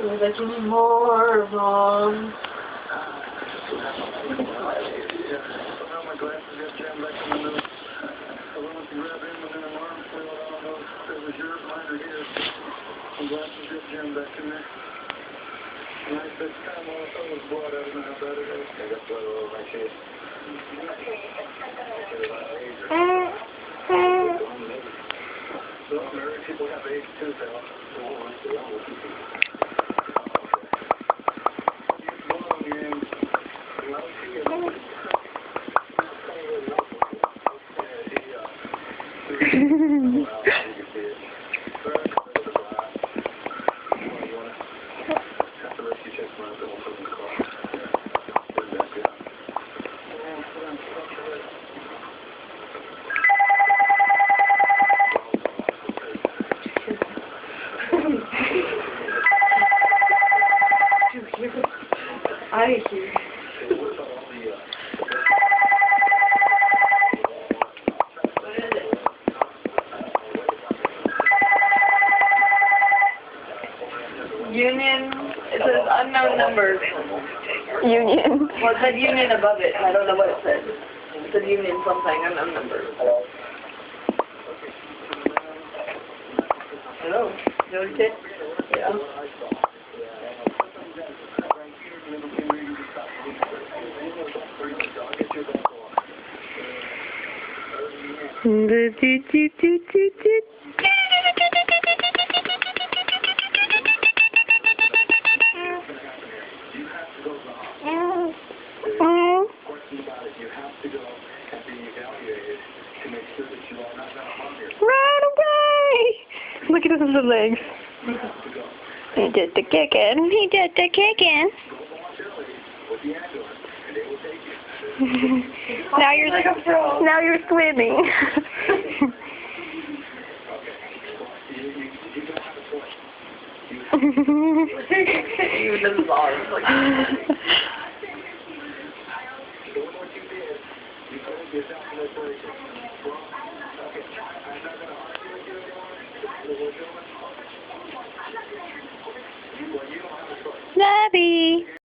Would like any more, Mom? My glasses got jammed back in the middle. I went to grab him and then an alarm flew out. I don't know if it was yours, mine, or his. My glasses got jammed back in there. And I said, time all I saw was blood. I don't know how bad it is. I got blood all over my chest. So married people have AIDS too, though. I hear. Union, it says unknown numbers. Union. Well, it said union above it, and I don't know what it said. It said union something, unknown numbers. Hello? You know what it said? Yeah. Run away! Look at his little legs. He did the kicking. He did the kicking. now you're swimming. Even this is ours. Like, Lobby.